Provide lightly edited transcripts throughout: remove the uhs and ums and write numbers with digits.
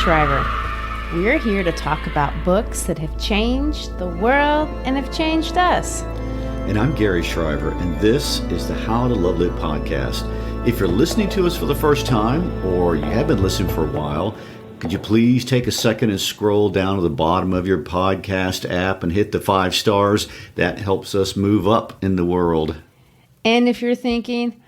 Shriver. We're here to talk about books that have changed the world and have changed us. And I'm Gary Shriver, and this is the How to Love Lit podcast. If you're listening to us for the first time, or you have been listening for a while, could you please take a second and scroll down to the bottom of your podcast app and hit the 5 stars? That helps us move up in the world. And if you're thinking,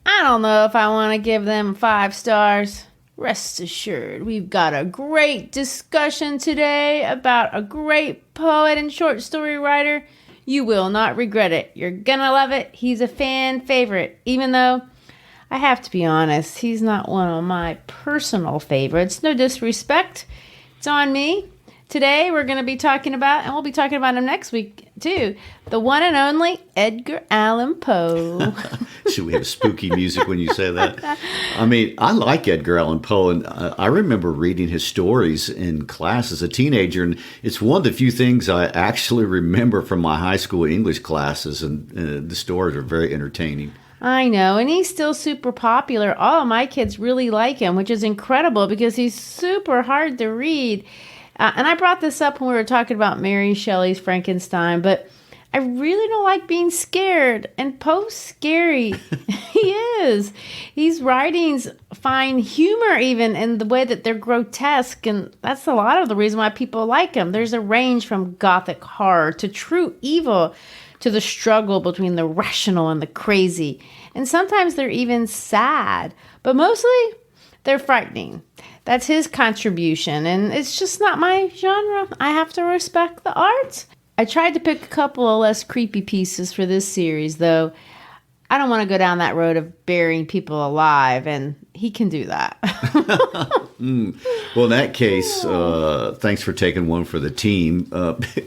I don't know if I want to give them 5 stars, rest assured, we've got a great discussion today about a great poet and short story writer. You will not regret it. You're gonna love it. He's a fan favorite, even though I have to be honest, he's not one of my personal favorites. No disrespect. It's on me. Today we're going to be talking about, and we'll be talking about him next week too, the one and only Edgar Allan Poe. Should we have spooky music when you say that? I mean, I like Edgar Allan Poe, and I remember reading his stories in class as a teenager, and it's one of the few things I actually remember from my high school English classes, and the stories are very entertaining. I know, and he's still super popular. All of my kids really like him, which is incredible because he's super hard to read. And I brought this up when we were talking about Mary Shelley's Frankenstein, but I really don't like being scared. And Poe's scary. He is. His writings find humor even in the way that they're grotesque, and that's a lot of the reason why people like him. There's a range from gothic horror to true evil, to the struggle between the rational and the crazy. And sometimes they're even sad, but mostly they're frightening. That's his contribution, and it's just not my genre. I have to respect the art. I tried to pick a couple of less creepy pieces for this series, though. I don't want to go down that road of burying people alive, and he can do that. Well, in that case, thanks for taking one for the team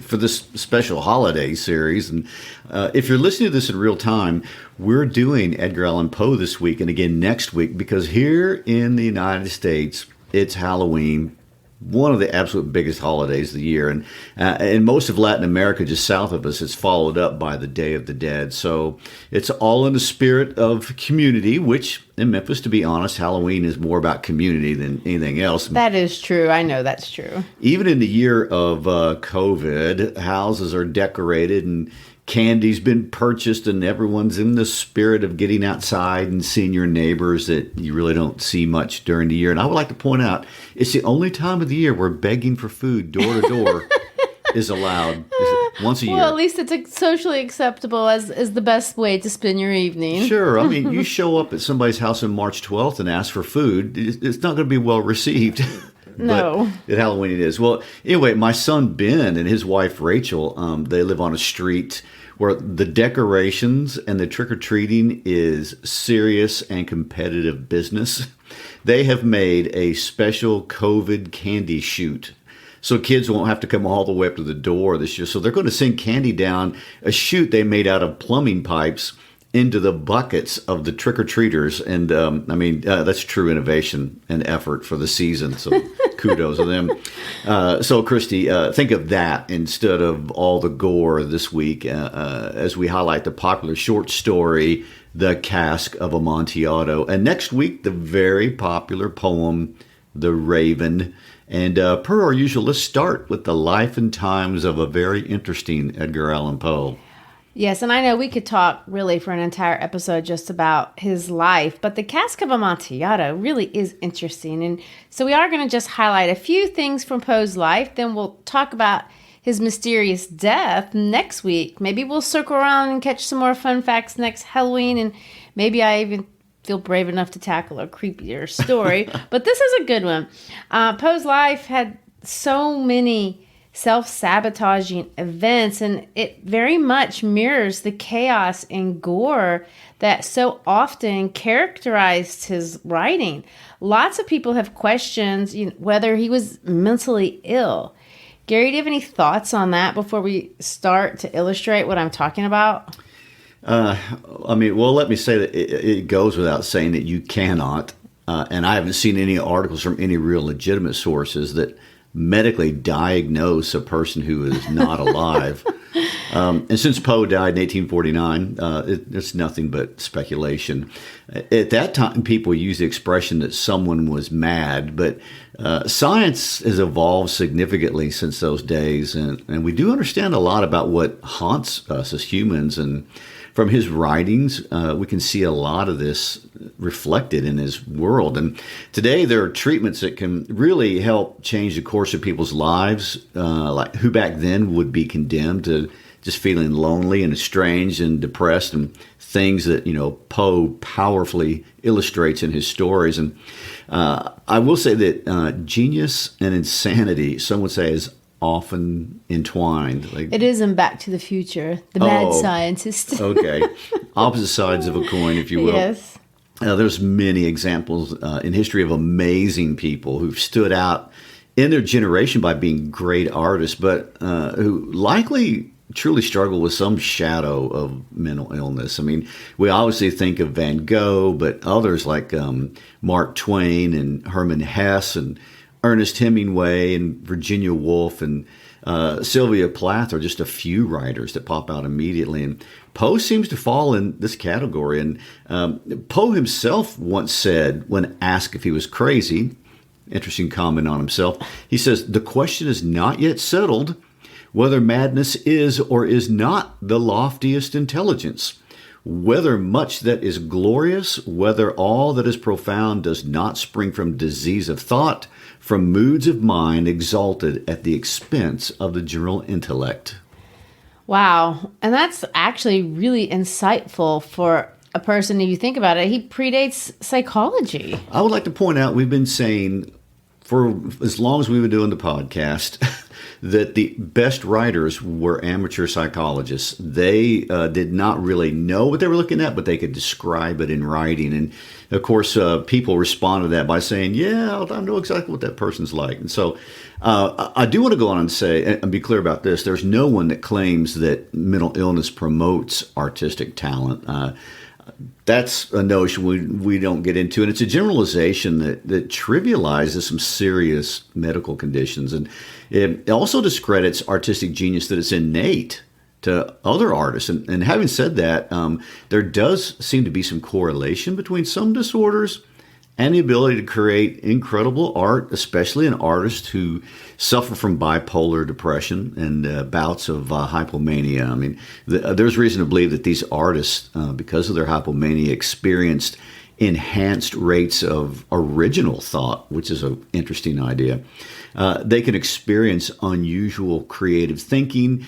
for this special holiday series. And if you're listening to this in real time, we're doing Edgar Allan Poe this week and again next week, because here in the United States, it's Halloween, one of the absolute biggest holidays of the year. And in most of Latin America, just south of us, it's followed up by the Day of the Dead. So it's all in the spirit of community, which in Memphis, to be honest, Halloween is more about community than anything else. That is true. I know that's true. Even in the year of COVID, houses are decorated and candy's been purchased, and everyone's in the spirit of getting outside and seeing your neighbors that you really don't see much during the year. And I would like to point out, it's the only time of the year where begging for food door to door is allowed once a year. Well, at least it's socially acceptable as the best way to spend your evening. Sure. I mean, you show up at somebody's house on March 12th and ask for food, it's not going to be well received. No. But at Halloween it is. Well, anyway, my son Ben and his wife Rachel, they live on a street where the decorations and the trick-or-treating is serious and competitive business. They have made a special COVID candy chute, so kids won't have to come all the way up to the door this year. So they're going to send candy down a chute they made out of plumbing pipes into the buckets of the trick-or-treaters. And that's true innovation and effort for the season. So kudos to them. So Christy, think of that instead of all the gore this week as we highlight the popular short story, The Cask of Amontillado. And next week, the very popular poem, The Raven. And per our usual, let's start with the life and times of a very interesting Edgar Allan Poe. Yes, and I know we could talk really for an entire episode just about his life, but the Cask of Amontillado really is interesting. And so we are going to just highlight a few things from Poe's life, then we'll talk about his mysterious death next week. Maybe we'll circle around and catch some more fun facts next Halloween, and maybe I even feel brave enough to tackle a creepier story. But this is a good one. Poe's life had so many self-sabotaging events, and it very much mirrors the chaos and gore that so often characterized his writing. Lots of people have questioned whether he was mentally ill. Gary, do you have any thoughts on that before we start to illustrate what I'm talking about? Let me say that it goes without saying that you cannot, and I haven't seen any articles from any real legitimate sources that medically diagnose a person who is not alive. And since Poe died in 1849, it's nothing but speculation. At that time, people used the expression that someone was mad, but science has evolved significantly since those days, and we do understand a lot about what haunts us as humans. And from his writings, we can see a lot of this reflected in his world. And today, there are treatments that can really help change the course of people's lives, like who back then would be condemned to just feeling lonely and estranged and depressed, and things that, Poe powerfully illustrates in his stories. And I will say that genius and insanity, some would say, is often entwined. Like, it is in Back to the Future, the mad scientist. Okay. Opposite sides of a coin, if you will. Yes. There's many examples in history of amazing people who've stood out in their generation by being great artists, but who likely truly struggle with some shadow of mental illness. I mean, we obviously think of Van Gogh, but others like Mark Twain and Herman Hesse and Ernest Hemingway and Virginia Woolf and Sylvia Plath are just a few writers that pop out immediately. And Poe seems to fall in this category. And Poe himself once said, when asked if he was crazy, interesting comment on himself, he says, "The question is not yet settled whether madness is or is not the loftiest intelligence, whether much that is glorious, whether all that is profound does not spring from disease of thought, from moods of mind exalted at the expense of the general intellect." Wow. And that's actually really insightful for a person, if you think about it. He predates psychology. I would like to point out, we've been saying for as long as we've been doing the podcast that the best writers were amateur psychologists. They did not really know what they were looking at, but they could describe it in writing. And of course, people respond to that by saying, "Yeah, I know exactly what that person's like." And so I do want to go on and say, and be clear about this, there's no one that claims that mental illness promotes artistic talent. That's a notion we don't get into, and it's a generalization that trivializes some serious medical conditions, and it also discredits artistic genius that it's innate to other artists. And having said that, there does seem to be some correlation between some disorders and the ability to create incredible art, especially in artists who suffer from bipolar depression and bouts of hypomania. I mean, there's reason to believe that these artists, because of their hypomania, experienced enhanced rates of original thought, which is an interesting idea. They can experience unusual creative thinking,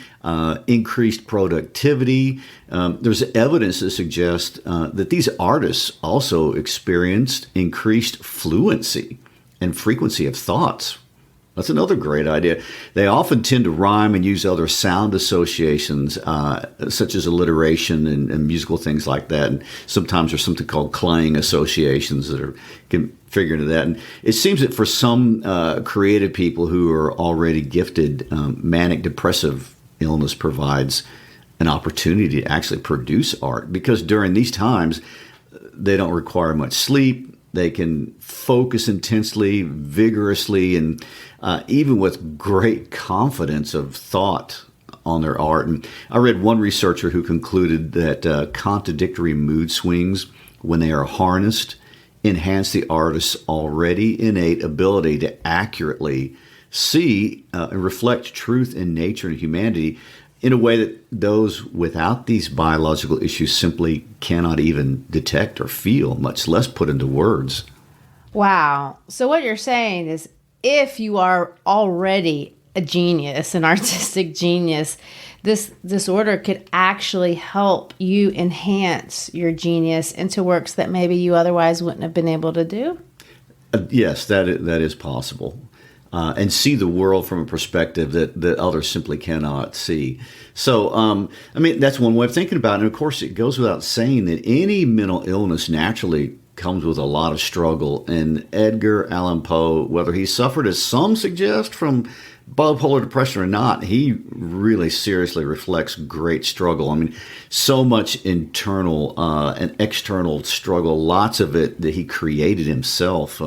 increased productivity. There's evidence that suggests that these artists also experienced increased fluency and frequency of thoughts. That's another great idea. They often tend to rhyme and use other sound associations, such as alliteration and musical things like that. And sometimes there's something called clang associations that can figure into that. And it seems that for some creative people who are already gifted, manic depressive illness provides an opportunity to actually produce art, because during these times, they don't require much sleep. They can focus intensely, vigorously, and even with great confidence of thought on their art. And I read one researcher who concluded that contradictory mood swings, when they are harnessed, enhance the artist's already innate ability to accurately see and reflect truth in nature and humanity in a way that those without these biological issues simply cannot even detect or feel, much less put into words. Wow. So what you're saying is, if you are already a genius, an artistic genius, this disorder could actually help you enhance your genius into works that maybe you otherwise wouldn't have been able to do? Yes, that is possible. And see the world from a perspective that others simply cannot see. So, I mean, that's one way of thinking about it. And of course, it goes without saying that any mental illness naturally comes with a lot of struggle. And Edgar Allan Poe, whether he suffered, as some suggest, from bipolar depression or not, he really seriously reflects great struggle. I mean, so much internal and external struggle, lots of it that he created himself.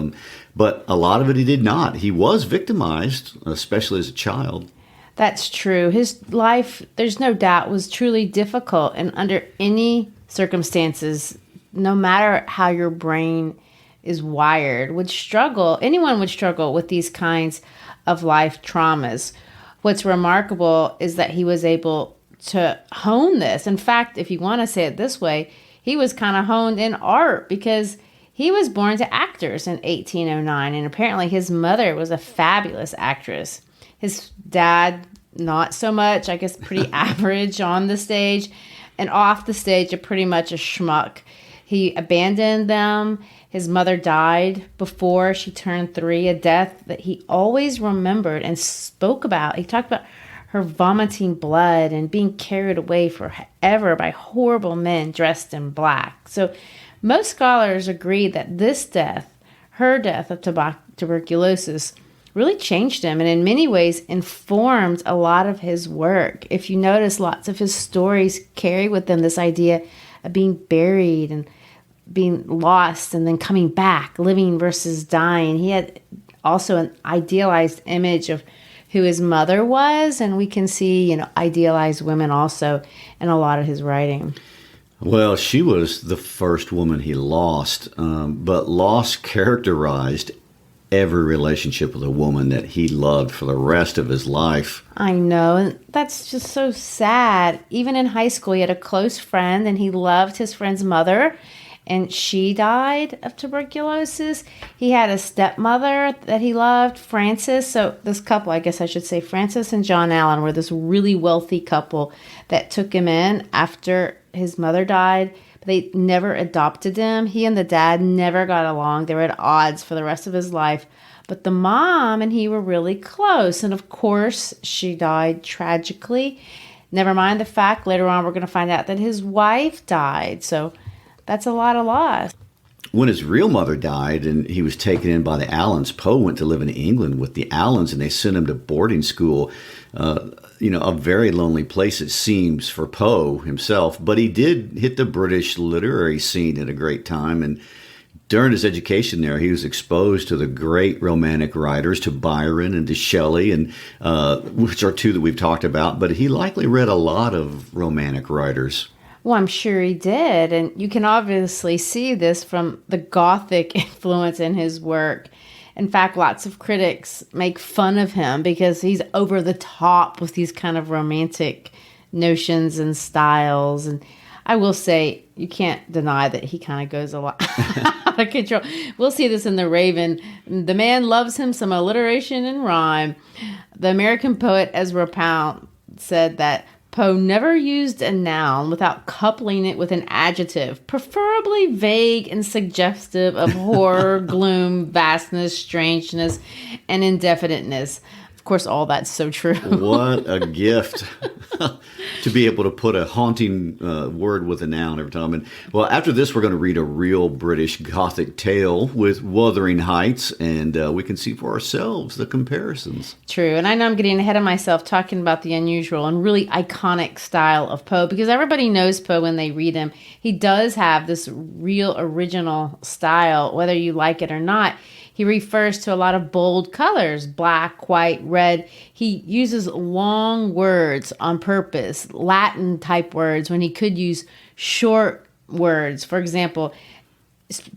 But a lot of it he did not. He was victimized, especially as a child. That's true. His life, there's no doubt, was truly difficult, and under any circumstances, no matter how your brain is wired, anyone would struggle with these kinds of life traumas. What's remarkable is that he was able to hone this. In fact, if you want to say it this way, he was kind of honed in art, because he was born to actors in 1809, and apparently his mother was a fabulous actress. His dad, not so much, I guess pretty average on the stage, and off the stage, pretty much a schmuck. He abandoned them. His mother died before she turned 3, a death that he always remembered and spoke about. He talked about her vomiting blood and being carried away forever by horrible men dressed in black. So most scholars agree that this death, her death of tuberculosis, really changed him, and in many ways informed a lot of his work. If you notice, lots of his stories carry with them this idea of being buried and being lost and then coming back, living versus dying. He had also an idealized image of who his mother was, and we can see, idealized women also in a lot of his writing. Well, she was the first woman he lost, but loss characterized every relationship with a woman that he loved for the rest of his life. I know, and that's just so sad. Even in high school, he had a close friend, and he loved his friend's mother, and she died of tuberculosis. He had a stepmother that he loved, Frances. So this couple, I guess I should say, Frances and John Allen, were this really wealthy couple that took him in after his mother died. But they never adopted him. He and the dad never got along. They were at odds for the rest of his life. But the mom and he were really close. And of course, she died tragically. Never mind the fact, later on, we're going to find out that his wife died. So that's a lot of loss. When his real mother died and he was taken in by the Allens, Poe went to live in England with the Allens, and they sent him to boarding school. A very lonely place, it seems, for Poe himself. But he did hit the British literary scene at a great time. And during his education there, he was exposed to the great Romantic writers, to Byron and to Shelley, and which are two that we've talked about. But he likely read a lot of Romantic writers. Well, I'm sure he did. And you can obviously see this from the Gothic influence in his work. In fact, lots of critics make fun of him because he's over the top with these kind of romantic notions and styles. And I will say, you can't deny that he kind of goes a lot out of control. We'll see this in The Raven. The man loves him some alliteration and rhyme. The American poet Ezra Pound said that Poe never used a noun without coupling it with an adjective, preferably vague and suggestive of horror, gloom, vastness, strangeness, and indefiniteness. Of course, all that's so true. What a gift to be able to put a haunting word with a noun every time. And well, after this, we're going to read a real British Gothic tale with Wuthering Heights, and we can see for ourselves the comparisons. True. And I know I'm getting ahead of myself talking about the unusual and really iconic style of Poe, because everybody knows Poe when they read him. He does have this real original style, whether you like it or not. He refers to a lot of bold colors, black, white, red. He uses long words on purpose, Latin type words, when he could use short words. For example,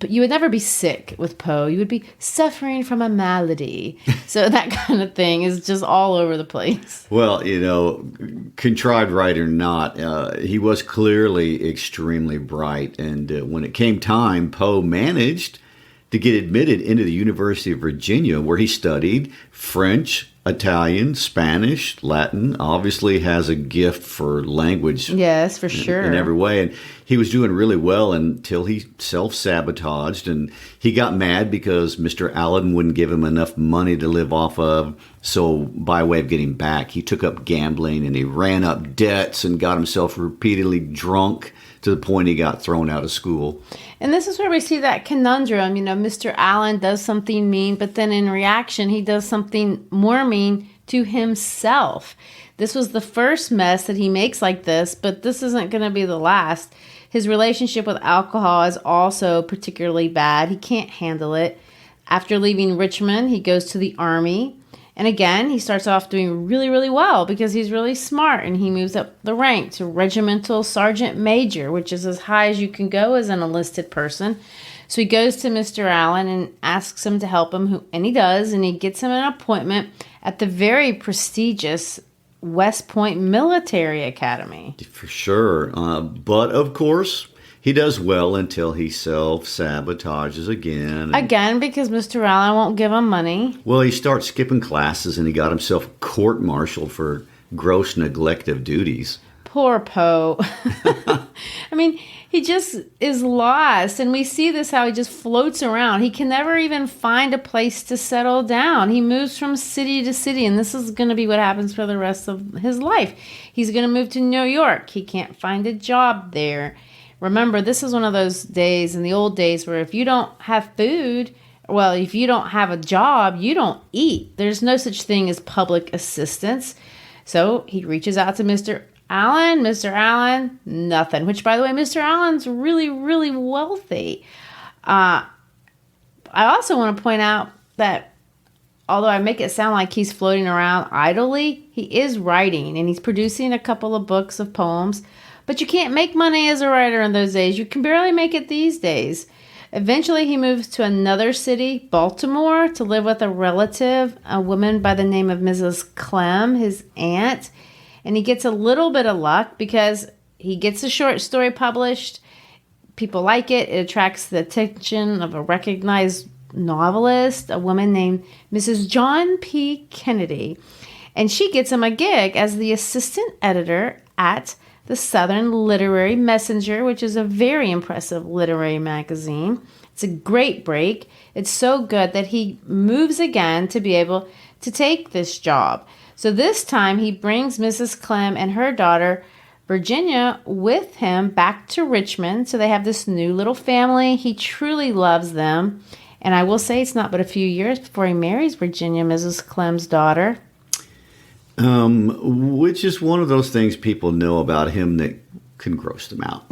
you would never be sick with Poe. You would be suffering from a malady. So that kind of thing is just all over the place. Well, contrived right or not, he was clearly extremely bright. And when it came time, Poe managed to get admitted into the University of Virginia, where he studied French, Italian, Spanish, Latin. Obviously has a gift for language. Yes, for sure. In every way. And he was doing really well until he self-sabotaged. And he got mad because Mr. Allen wouldn't give him enough money to live off of. So by way of getting back, he took up gambling and he ran up debts and got himself repeatedly drunk to the point he got thrown out of school. And this is where we see that conundrum. Mr. Allen does something mean, but then in reaction, he does something more mean to himself. This was the first mess that he makes like this, but this isn't going to be the last. His relationship with alcohol is also particularly bad. He can't handle it. After leaving Richmond, he goes to the army. And again, he starts off doing really, really well because he's really smart, and he moves up the rank to regimental sergeant major, which is as high as you can go as an enlisted person. So he goes to Mr. Allen and asks him to help him, and he does, and he gets him an appointment at the very prestigious West Point Military Academy. For sure. But, of course, he does well until he self-sabotages again. Again, because Mr. Allen won't give him money. Well, he starts skipping classes, and he got himself court-martialed for gross neglect of duties. Poor Poe. I mean, he just is lost, and we see this how he just floats around. He can never even find a place to settle down. He moves from city to city, and this is going to be what happens for the rest of his life. He's going to move to New York. He can't find a job there. Remember, this is one of those days in the old days where if you don't have food, well, if you don't have a job, you don't eat. There's no such thing as public assistance. So he reaches out to Mr. Allen. Mr. Allen, nothing. Which, by the way, Mr. Allen's really, really wealthy. I also want to point out that although I make it sound like he's floating around idly, he is writing, and he's producing a couple of books of poems. But you can't make money as a writer in those days. You can barely make it these days. Eventually, he moves to another city, Baltimore, to live with a relative, a woman by the name of Mrs. Clem, his aunt. And he gets a little bit of luck because he gets a short story published. People like it. It attracts the attention of a recognized novelist, a woman named Mrs. John P. Kennedy. And she gets him a gig as the assistant editor at the Southern Literary Messenger, which is a very impressive literary magazine. It's a great break. It's so good that he moves again to be able to take this job. So this time he brings Mrs. Clem and her daughter, Virginia, with him back to Richmond. So they have this new little family. He truly loves them. And I will say it's not but a few years before he marries Virginia, Mrs. Clem's daughter. Which is one of those things people know about him that can gross them out.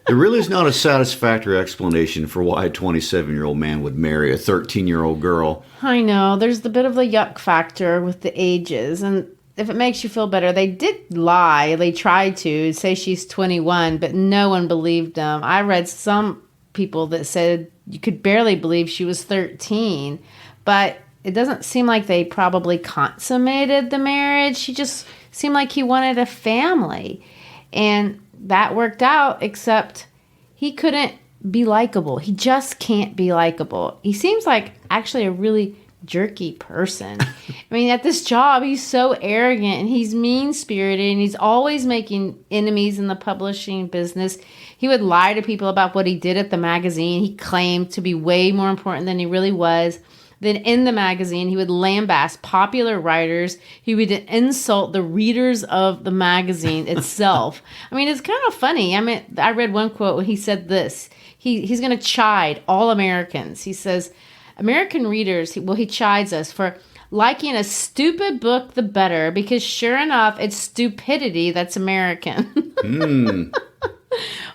There really is not a satisfactory explanation for why a 27-year-old man would marry a 13-year-old girl. I know. There's the bit of the yuck factor with the ages. And if it makes you feel better, they did lie. They tried to say she's 21, but no one believed them. I read some people that said you could barely believe she was 13. But it doesn't seem like they probably consummated the marriage. She just seemed like he wanted a family. And that worked out, except he couldn't be likable. He just can't be likable. He seems like actually a really jerky person. I mean, at this job, he's so arrogant and he's mean-spirited and he's always making enemies in the publishing business. He would lie to people about what he did at the magazine. He claimed to be way more important than he really was. Then in the magazine, he would lambaste popular writers. He would insult the readers of the magazine itself. I mean, it's kind of funny. I mean, I read one quote where he said this. He's going to chide all Americans. He says, American readers, he chides us for liking a stupid book the better because sure enough, it's stupidity that's American.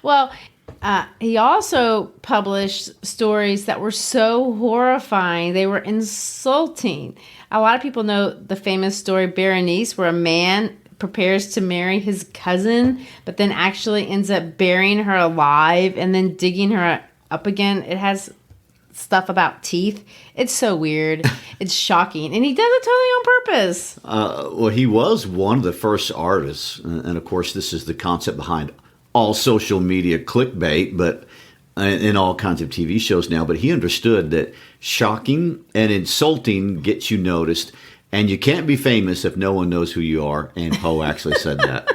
Well, he also published stories that were so horrifying. They were insulting. A lot of people know the famous story Berenice, where a man prepares to marry his cousin, but then actually ends up burying her alive and then digging her up again. It has stuff about teeth. It's so weird. It's shocking. And he does it totally on purpose. Well, he was one of the first artists. And of course, this is the concept behind all social media clickbait, but in all kinds of TV shows now. But he understood that shocking and insulting gets you noticed, and you can't be famous if no one knows who you are. And Poe actually said that.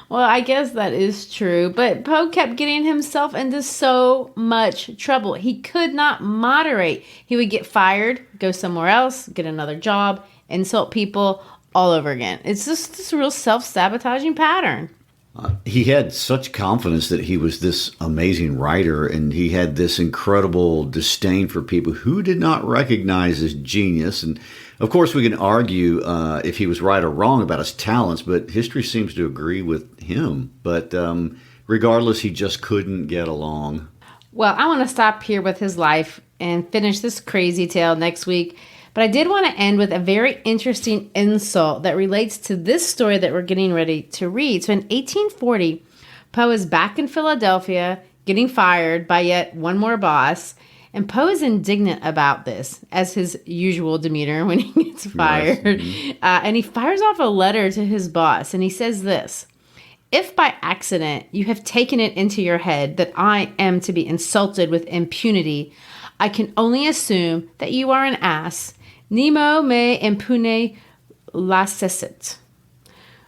Well, I guess that is true. But Poe kept getting himself into so much trouble. He could not moderate. He would get fired, go somewhere else, get another job, insult people all over again. It's just this real self-sabotaging pattern. He had such confidence that he was this amazing writer, and he had this incredible disdain for people who did not recognize his genius. And of course, we can argue if he was right or wrong about his talents, but history seems to agree with him. But regardless, he just couldn't get along. Well, I want to stop here with his life and finish this crazy tale next week. But But I did want to end with a very interesting insult that relates to this story that we're getting ready to read. So in 1840, Poe is back in Philadelphia, getting fired by yet one more boss. And Poe is indignant about this, as his usual demeanor when he gets fired. Yes. Mm-hmm. And he fires off a letter to his boss, and he says this: "If by accident you have taken it into your head that I am to be insulted with impunity, I can only assume that you are an ass. Nemo me impune lacessit,"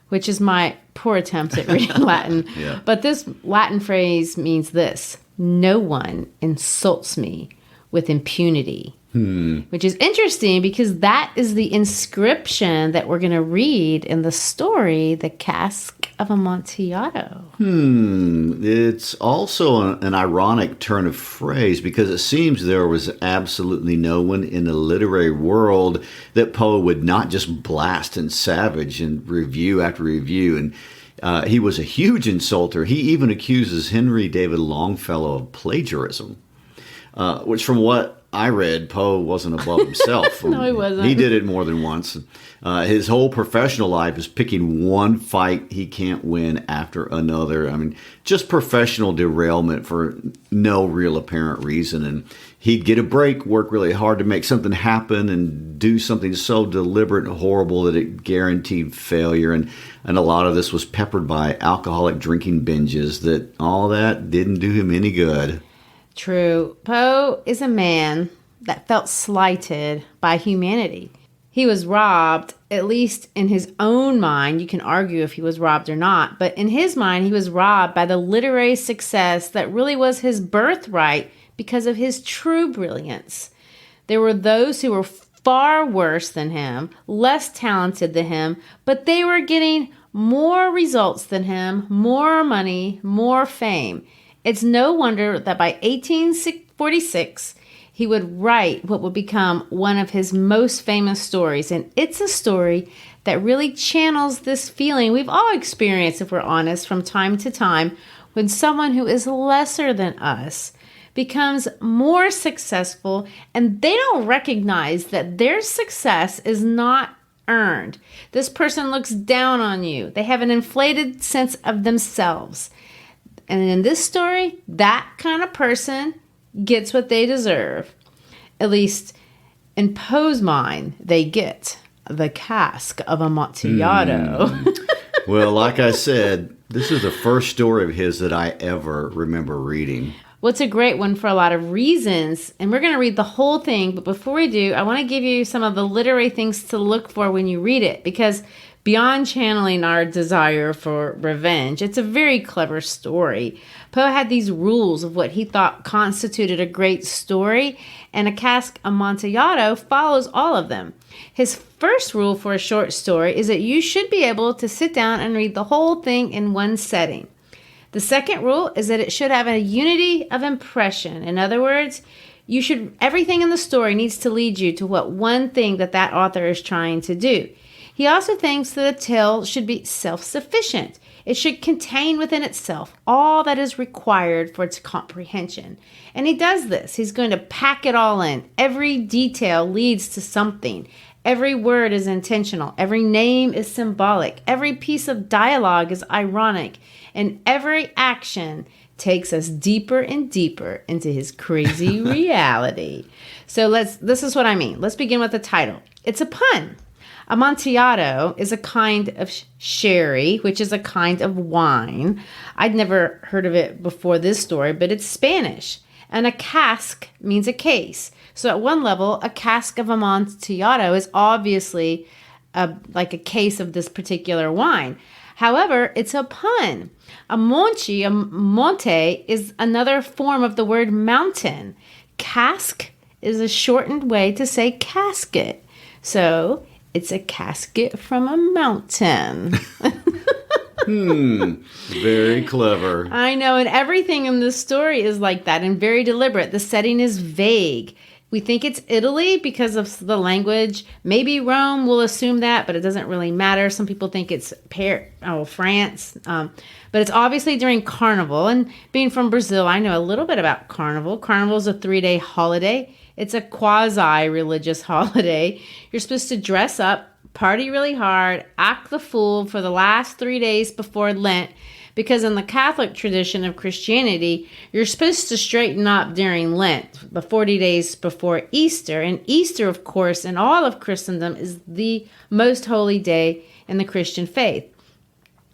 which is my poor attempt at reading Latin. Yeah. But this Latin phrase means this: "No one insults me with impunity." Which is interesting because that is the inscription that we're going to read in the story, The Cask of Amontillado. It's also an ironic turn of phrase because it seems there was absolutely no one in the literary world that Poe would not just blast and savage in review after review. And he was a huge insulter. He even accuses Henry David Longfellow of plagiarism, which from what I read, Poe wasn't above himself. No, he wasn't. He did it more than once. His whole professional life is picking one fight he can't win after another. I mean, just professional derailment for no real apparent reason. And he'd get a break, work really hard to make something happen, and do something so deliberate and horrible that it guaranteed failure. And a lot of this was peppered by alcoholic drinking binges that all that didn't do him any good. True. Poe is a man that felt slighted by humanity. He was robbed, at least in his own mind. You can argue if he was robbed or not, but in his mind, he was robbed by the literary success that really was his birthright because of his true brilliance. There were those who were far worse than him, less talented than him, but they were getting more results than him, more money, more fame. It's no wonder that by 1846, he would write what would become one of his most famous stories. And it's a story that really channels this feeling we've all experienced, if we're honest, from time to time, when someone who is lesser than us becomes more successful and they don't recognize that their success is not earned. This person looks down on you. They have an inflated sense of themselves. And in this story, that kind of person gets what they deserve. At least in Poe's mind, they get the Cask of Amontillado. Well, like I said, this is the first story of his that I ever remember reading. Well, it's a great one for a lot of reasons. And we're going to read the whole thing. But before we do, I want to give you some of the literary things to look for when you read it. Because beyond channeling our desire for revenge, it's a very clever story. Poe had these rules of what he thought constituted a great story, and A Cask of Amontillado follows all of them. His first rule for a short story is that you should be able to sit down and read the whole thing in one setting. The second rule is that it should have a unity of impression. In other words, everything in the story needs to lead you to what one thing that author is trying to do. He also thinks that a tale should be self-sufficient. It should contain within itself all that is required for its comprehension. And he does this. He's going to pack it all in. Every detail leads to something. Every word is intentional. Every name is symbolic. Every piece of dialogue is ironic. And every action takes us deeper and deeper into his crazy reality. So this is what I mean. Let's begin with the title. It's a pun. Amontillado is a kind of sherry, which is a kind of wine. I'd never heard of it before this story, but it's Spanish. And a cask means a case. So at one level, a cask of Amontillado is obviously like a case of this particular wine. However, it's a pun. A monte is another form of the word mountain. Cask is a shortened way to say casket. So it's a casket from a mountain. Very clever. I know, and everything in this story is like that and very deliberate. The setting is vague. We think it's Italy because of the language. Maybe Rome, we'll assume that, but it doesn't really matter. Some people think it's France. But it's obviously during Carnival. And being from Brazil, I know a little bit about Carnival. Carnival is a 3-day holiday. It's a quasi-religious holiday. You're supposed to dress up, party really hard, act the fool for the last 3 days before Lent, because in the Catholic tradition of Christianity, you're supposed to straighten up during Lent, the 40 days before Easter. And Easter, of course, in all of Christendom, is the most holy day in the Christian faith.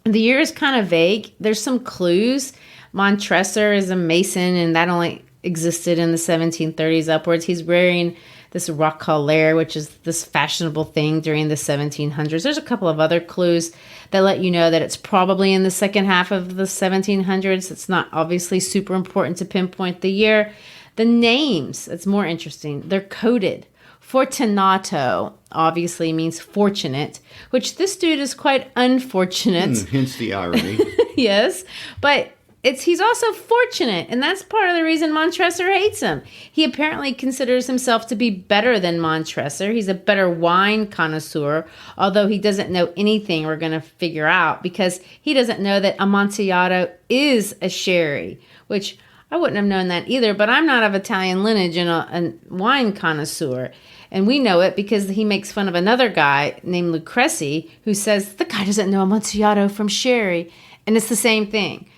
The year is kind of vague. There's some clues. Montresor is a Mason, and that only existed in the 1730s upwards. He's wearing this roquelaire, which is this fashionable thing during the 1700s. There's a couple of other clues that let you know that it's probably in the second half of the 1700s. It's not obviously super important to pinpoint the year. The names, it's more interesting. They're coded. Fortunato obviously means fortunate, which this dude is quite unfortunate. Hence the irony. Yes, but he's also fortunate, and that's part of the reason Montresor hates him. He apparently considers himself to be better than Montresor. He's a better wine connoisseur, although he doesn't know anything we're going to figure out, because he doesn't know that Amontillado is a sherry, which I wouldn't have known that either, but I'm not of Italian lineage and a wine connoisseur. And we know it because he makes fun of another guy named Lucrezi, who says, the guy doesn't know Amontillado from sherry. And it's the same thing.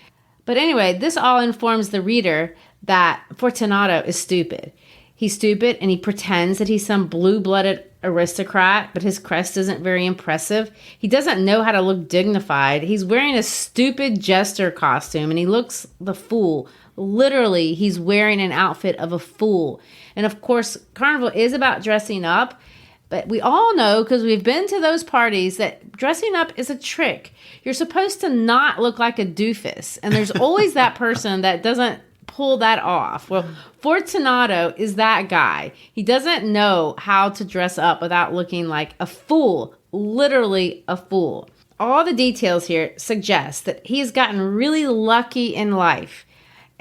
But anyway, this all informs the reader that Fortunato is stupid. He's stupid and he pretends that he's some blue-blooded aristocrat, but his crest isn't very impressive. He doesn't know how to look dignified. He's wearing a stupid jester costume and he looks the fool. Literally, he's wearing an outfit of a fool. And of course, Carnival is about dressing up. But we all know, because we've been to those parties, that dressing up is a trick. You're supposed to not look like a doofus. And there's always that person that doesn't pull that off. Well, Fortunato is that guy. He doesn't know how to dress up without looking like a fool. Literally a fool. All the details here suggest that he's gotten really lucky in life.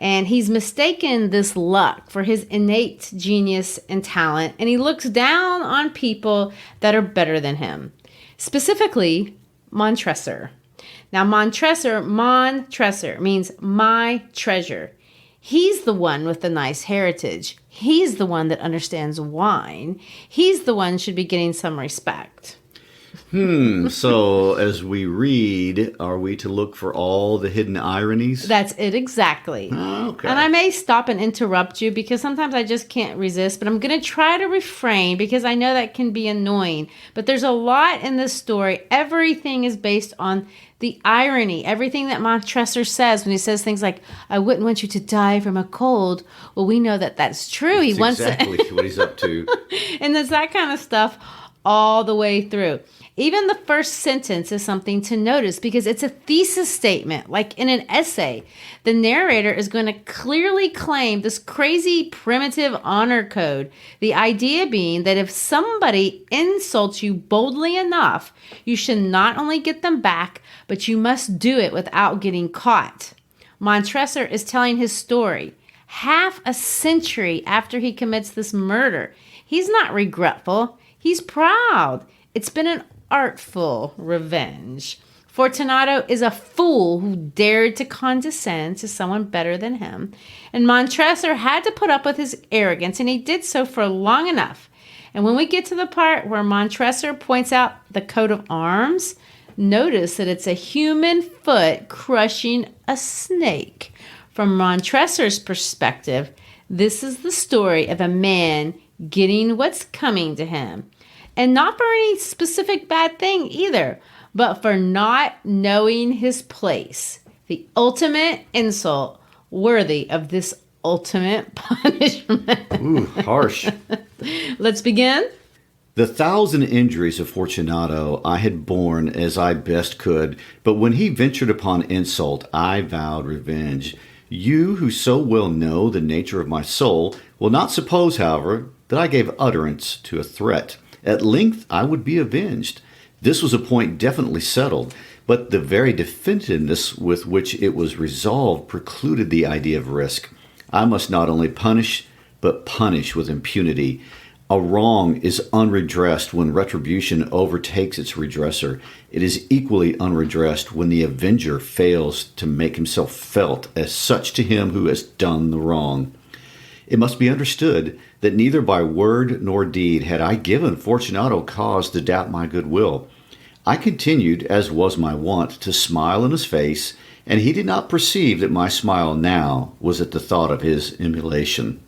And he's mistaken this luck for his innate genius and talent, and he looks down on people that are better than him. Specifically, Montresor. Now, Montresor means my treasure. He's the one with the nice heritage. He's the one that understands wine. He's the one who should be getting some respect. So as we read, are we to look for all the hidden ironies? That's it exactly. Okay. And I may stop and interrupt you because sometimes I just can't resist, but I'm going to try to refrain because I know that can be annoying. But there's a lot in this story. Everything is based on the irony. Everything that Montresor says when he says things like, I wouldn't want you to die from a cold. Well, we know that that's true. He wants exactly what he's up to. And there's that kind of stuff all the way through. Even the first sentence is something to notice because it's a thesis statement, like in an essay. The narrator is going to clearly claim this crazy primitive honor code. The idea being that if somebody insults you boldly enough, you should not only get them back, but you must do it without getting caught. Montresor is telling his story half a century after he commits this murder. He's not regretful. He's proud. It's been an artful revenge. Fortunato is a fool who dared to condescend to someone better than him. And Montresor had to put up with his arrogance, and he did so for long enough. And when we get to the part where Montresor points out the coat of arms, notice that it's a human foot crushing a snake. From Montresor's perspective, this is the story of a man getting what's coming to him. And not for any specific bad thing either, but for not knowing his place. The ultimate insult worthy of this ultimate punishment. Ooh, harsh. Let's begin. The 1,000 injuries of Fortunato I had borne as I best could, but when he ventured upon insult, I vowed revenge. You, who so well know the nature of my soul, will not suppose, however, that I gave utterance to a threat. At length I would be avenged. This was a point definitely settled, but the very definitiveness with which it was resolved precluded the idea of risk. I must not only punish, but punish with impunity. A wrong is unredressed when retribution overtakes its redresser. It is equally unredressed when the avenger fails to make himself felt as such to him who has done the wrong. It must be understood that neither by word nor deed had I given Fortunato cause to doubt my goodwill. I continued, as was my wont, to smile in his face, and he did not perceive that my smile now was at the thought of his emulation.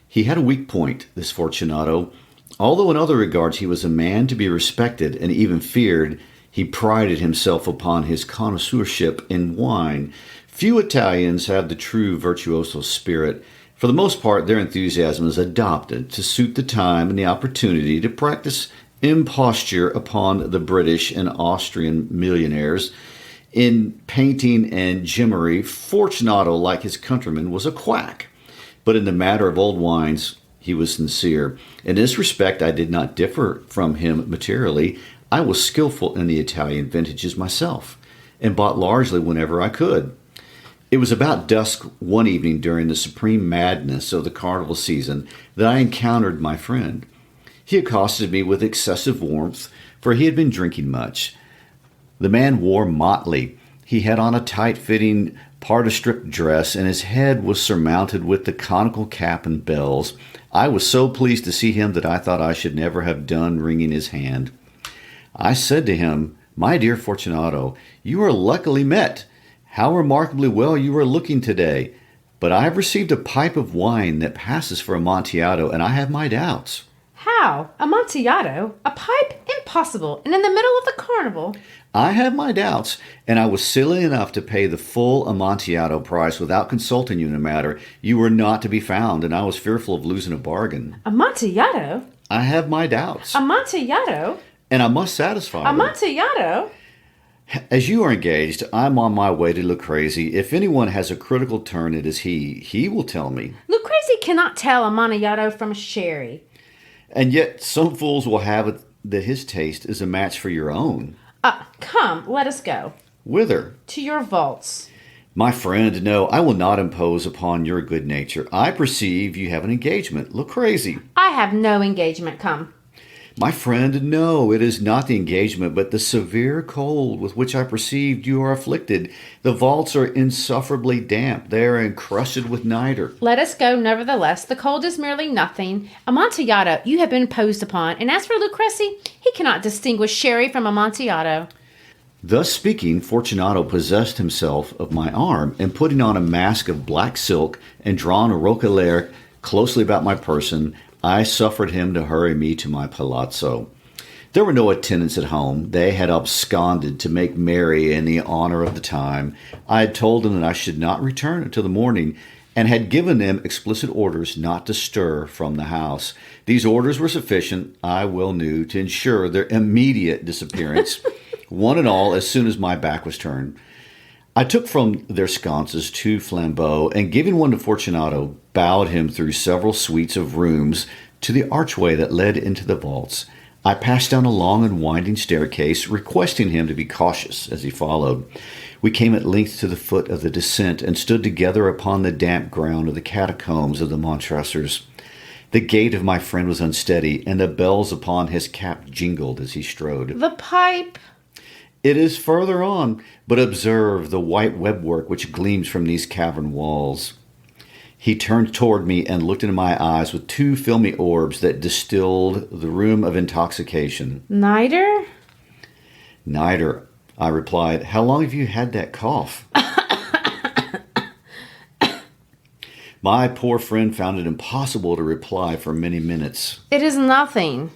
He had a weak point, this Fortunato. Although in other regards he was a man to be respected and even feared, he prided himself upon his connoisseurship in wine. Few Italians have the true virtuoso spirit. For the most part, their enthusiasm is adopted to suit the time and the opportunity to practice imposture upon the British and Austrian millionaires. In painting and gimmery, Fortunato, like his countrymen, was a quack. But in the matter of old wines, he was sincere. In this respect, I did not differ from him materially. I was skillful in the Italian vintages myself, and bought largely whenever I could. It was about dusk one evening during the supreme madness of the carnival season that I encountered my friend. He accosted me with excessive warmth, for he had been drinking much. The man wore motley. He had on a tight-fitting part-a-strip dress, and his head was surmounted with the conical cap and bells. I was so pleased to see him that I thought I should never have done wringing his hand. I said to him, "My dear Fortunato, you are luckily met. How remarkably well you are looking today. But I have received a pipe of wine that passes for Amontillado, and I have my doubts." How? Amontillado? A pipe? Impossible. And in the middle of the carnival? I have my doubts, and I was silly enough to pay the full Amontillado price without consulting you in the matter. You were not to be found, and I was fearful of losing a bargain. Amontillado? I have my doubts, Amontillado? and I must satisfy them. Amontillado? As you are engaged, I'm on my way to Lucrezi. If anyone has a critical turn, it is he. He will tell me. Lucrezi cannot tell Amontillado from sherry. And yet some fools will have it that his taste is a match for your own. Come, let us go. Whither? To your vaults. My friend, no, I will not impose upon your good nature. I perceive you have an engagement. Lucrezi. I have no engagement, come. My friend, no, it is not the engagement, but the severe cold with which I perceived you are afflicted. The vaults are insufferably damp. They are encrusted with niter. Let us go, nevertheless. The cold is merely nothing. Amontillado, you have been imposed upon. And as for Lucrezi, he cannot distinguish sherry from Amontillado. Thus speaking, Fortunato possessed himself of my arm, and putting on a mask of black silk and drawn a roquelaire closely about my person, I suffered him to hurry me to my palazzo. There were no attendants at home. They had absconded to make merry in the honor of the time. I had told them that I should not return until the morning, and had given them explicit orders not to stir from the house. These orders were sufficient, I well knew, to ensure their immediate disappearance, one and all, as soon as my back was turned. I took from their sconces 2 flambeaux, and giving one to Fortunato, bowed him through several suites of rooms to the archway that led into the vaults. I passed down a long and winding staircase, requesting him to be cautious as he followed. We came at length to the foot of the descent, and stood together upon the damp ground of the catacombs of the Montresors. The gait of my friend was unsteady, and the bells upon his cap jingled as he strode. The pipe. It is further on, but observe the white webwork which gleams from these cavern walls. He turned toward me and looked into my eyes with 2 filmy orbs that distilled the rheum of intoxication. Niter? Niter, I replied. How long have you had that cough? My poor friend found it impossible to reply for many minutes. It is nothing.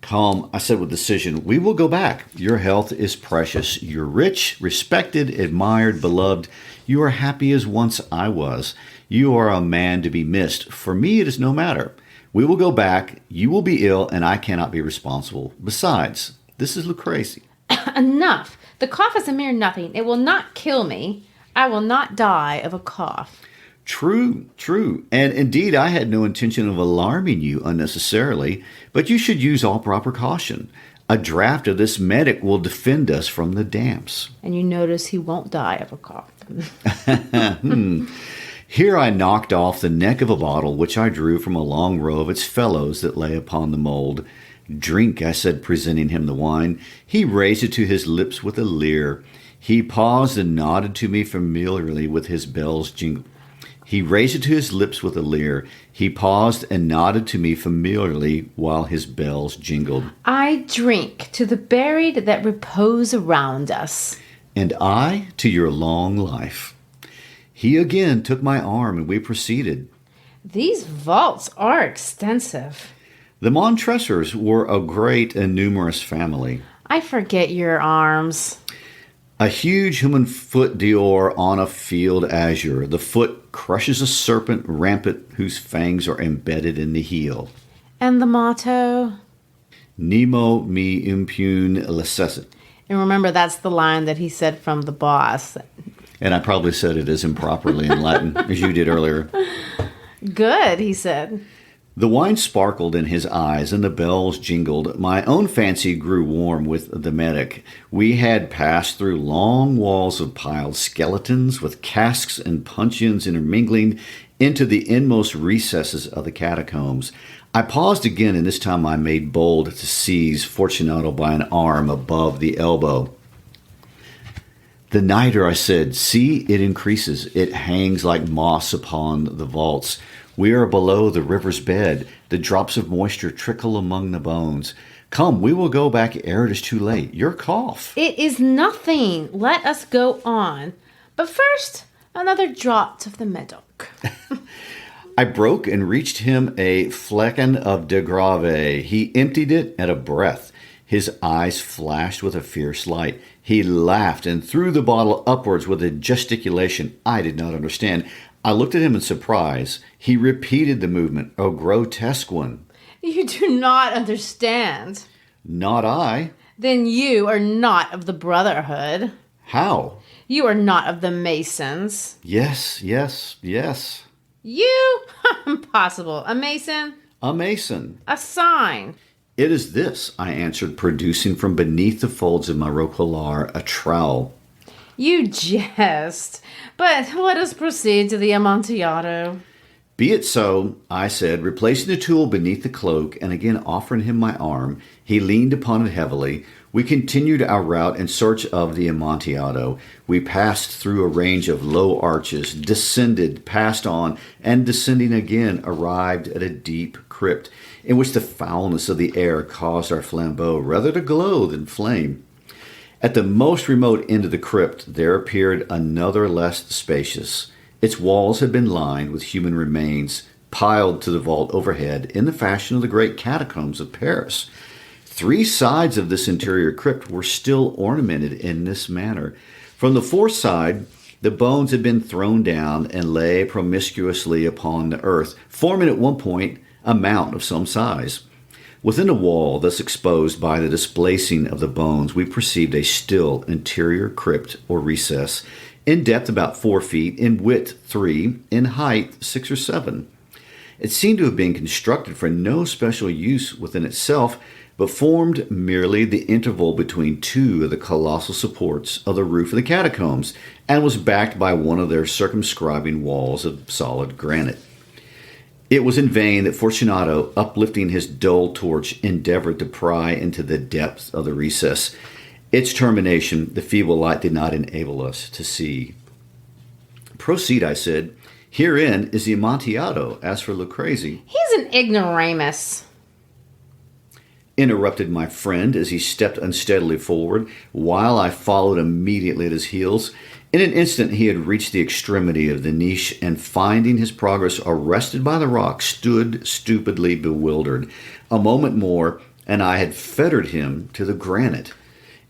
Come, I said with decision, we will go back. Your health is precious. You're rich, respected, admired, beloved. You are happy as once I was. You are a man to be missed. For me, it is no matter. We will go back. You will be ill, and I cannot be responsible. Besides, this is Lucrezi. Enough. The cough is a mere nothing. It will not kill me. I will not die of a cough. True, true. And indeed, I had no intention of alarming you unnecessarily, but you should use all proper caution. A draught of this medic will defend us from the damps. And you notice he won't die of a cough. Here I knocked off the neck of a bottle, which I drew from a long row of its fellows that lay upon the mold. Drink, I said, presenting him the wine. He raised it to his lips with a leer. He paused and nodded to me familiarly with his bells jingle. He raised it to his lips with a leer. He paused and nodded to me familiarly while his bells jingled. I drink to the buried that repose around us. And I to your long life. He again took my arm and we proceeded. These vaults are extensive. The Montressors were a great and numerous family. I forget your arms. A huge human foot d'or on a field azure. The foot crushes a serpent rampant whose fangs are embedded in the heel. And the motto? Nemo me impune licessit. And remember, that's the line that he said from the boss. And I probably said it as improperly in Latin as you did earlier. Good, he said. The wine sparkled in his eyes and the bells jingled. My own fancy grew warm with the medic. We had passed through long walls of piled skeletons with casks and puncheons intermingling into the inmost recesses of the catacombs. I paused again, and this time I made bold to seize Fortunato by an arm above the elbow. The nitre, I said, see, it increases. It hangs like moss upon the vaults. We are below the river's bed. The drops of moisture trickle among the bones. Come, we will go back ere it is too late. Your cough. It is nothing. Let us go on. But first, another draught of the Medoc. I broke and reached him a flecken of de Grave. He emptied it at a breath. His eyes flashed with a fierce light. He laughed and threw the bottle upwards with a gesticulation I did not understand. I looked at him in surprise. He repeated the movement, a grotesque one. You do not understand. Not I. Then you are not of the Brotherhood. How? You are not of the Masons. Yes. You? Impossible. A Mason? A Mason. A sign. It is this, I answered, producing from beneath the folds of my roquelaire a trowel. You jest. But let us proceed to the Amontillado. Be it so, I said, replacing the tool beneath the cloak and again offering him my arm. He leaned upon it heavily. We continued our route in search of the Amontillado. We passed through a range of low arches, descended, passed on, and descending again, arrived at a deep crypt in which the foulness of the air caused our flambeaux rather to glow than flame. At the most remote end of the crypt, there appeared another less spacious. Its walls had been lined with human remains, piled to the vault overhead in the fashion of the great catacombs of Paris. 3 sides of this interior crypt were still ornamented in this manner. From the 4th side, the bones had been thrown down and lay promiscuously upon the earth, forming at one point a mount of some size. Within a wall thus exposed by the displacing of the bones, we perceived a still interior crypt or recess, in depth about 4 feet, in width 3, in height 6 or 7. It seemed to have been constructed for no special use within itself, but formed merely the interval between 2 of the colossal supports of the roof of the catacombs, and was backed by one of their circumscribing walls of solid granite. It was in vain that Fortunato, uplifting his dull torch, endeavored to pry into the depth of the recess. Its termination, the feeble light did not enable us to see. Proceed, I said. Herein is the Amontillado. As for Lucrezi... He's an ignoramus. Interrupted my friend as he stepped unsteadily forward, while I followed immediately at his heels. In an instant he had reached the extremity of the niche, and finding his progress arrested by the rock, stood stupidly bewildered. A moment more, and I had fettered him to the granite.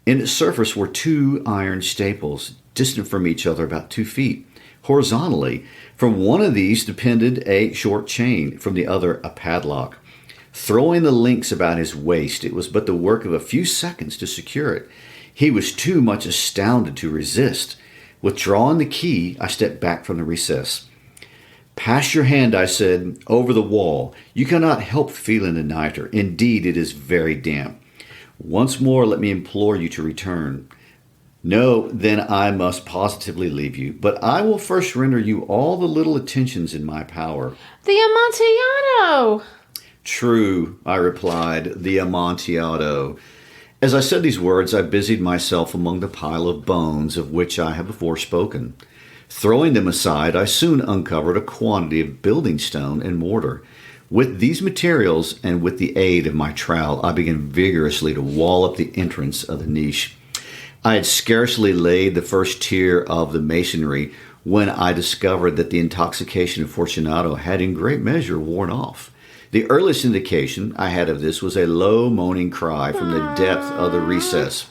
In its surface were 2 iron staples, distant from each other about 2 feet. Horizontally, from one of these depended a short chain, from the other a padlock. Throwing the links about his waist, it was but the work of a few seconds to secure it. He was too much astounded to resist. Withdrawing the key, I stepped back from the recess. Pass your hand, I said, over the wall. You cannot help feeling the nitre. Indeed, it is very damp. Once more, let me implore you to return. No, then I must positively leave you, but I will first render you all the little attentions in my power. The Amontillado! True, I replied, the Amontillado. As I said these words, I busied myself among the pile of bones of which I have before spoken. Throwing them aside, I soon uncovered a quantity of building stone and mortar. With these materials and with the aid of my trowel, I began vigorously to wall up the entrance of the niche. I had scarcely laid the first tier of the masonry when I discovered that the intoxication of Fortunato had in great measure worn off. The earliest indication I had of this was a low moaning cry from the depth of the recess.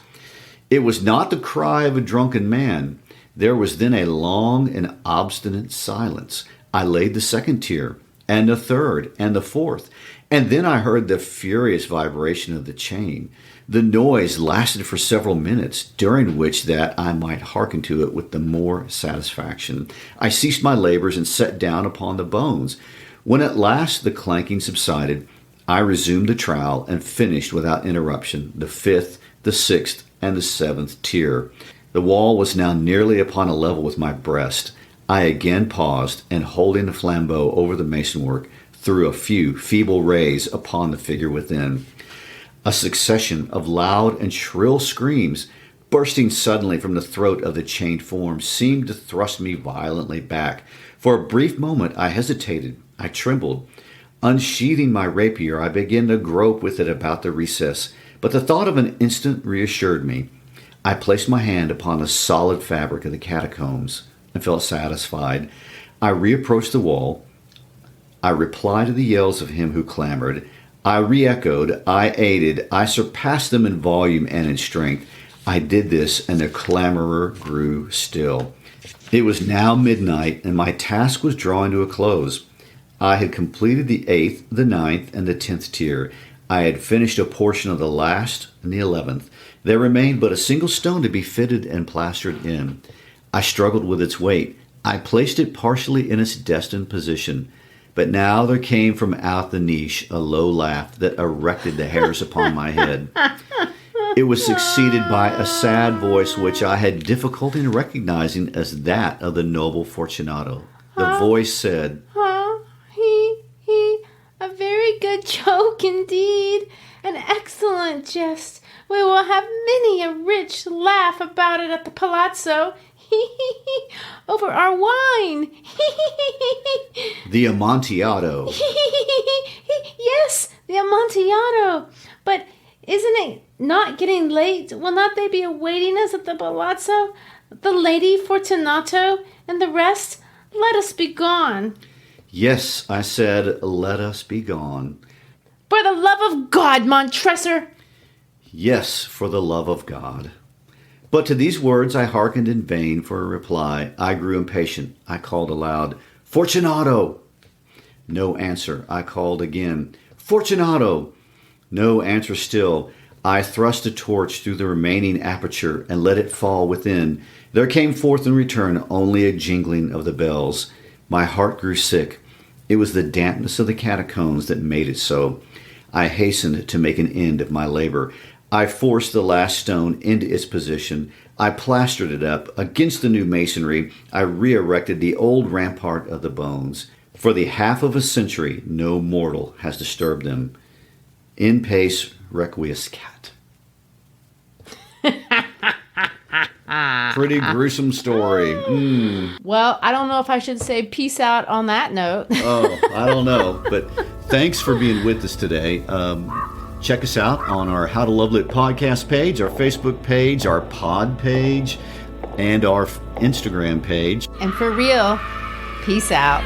It was not the cry of a drunken man. There was then a long and obstinate silence. I laid the second tier, and the third, and the fourth, and then I heard the furious vibration of the chain. The noise lasted for several minutes, during which that I might hearken to it with the more satisfaction. I ceased my labors and sat down upon the bones. When at last the clanking subsided, I resumed the trowel and finished without interruption the fifth, the sixth, and the seventh tier. The wall was now nearly upon a level with my breast. I again paused, and holding the flambeau over the masonwork, threw a few feeble rays upon the figure within. A succession of loud and shrill screams, bursting suddenly from the throat of the chained form, seemed to thrust me violently back. For a brief moment I hesitated. I trembled. Unsheathing my rapier, I began to grope with it about the recess, but the thought of an instant reassured me. I placed my hand upon the solid fabric of the catacombs and felt satisfied. I reapproached the wall. I replied to the yells of him who clamored. I re-echoed. I aided. I surpassed them in volume and in strength. I did this, and the clamorer grew still. It was now midnight, and my task was drawing to a close. I had completed the 8th, the 9th, and the 10th tier. I had finished a portion of the last and the 11th. There remained but a single stone to be fitted and plastered in. I struggled with its weight. I placed it partially in its destined position. But now there came from out the niche a low laugh that erected the hairs upon my head. It was succeeded by a sad voice which I had difficulty in recognizing as that of the noble Fortunato. The voice said, A very good joke indeed. An excellent jest. We will have many a rich laugh about it at the palazzo. Over our wine. The Amontillado. Yes, the Amontillado. But isn't it not getting late? Will not they be awaiting us at the palazzo? The Lady Fortunato and the rest? Let us be gone. Yes, I said, let us be gone. For the love of God, Montresor. Yes, for the love of God. But to these words I hearkened in vain for a reply. I grew impatient. I called aloud, Fortunato! No answer. I called again, Fortunato! No answer still. I thrust a torch through the remaining aperture and let it fall within. There came forth in return only a jingling of the bells. My heart grew sick. It was the dampness of the catacombs that made it so. I hastened to make an end of my labor. I forced the last stone into its position. I plastered it up. Against the new masonry, I re-erected the old rampart of the bones. For the half of a century, no mortal has disturbed them. In pace requiescat. Pretty gruesome story. Well, I don't know if I should say peace out on that note. Oh, I don't know. But thanks for being with us today. Check us out on our How to Love Lit podcast page, our Facebook page, our pod page, and our Instagram page. And for real, peace out.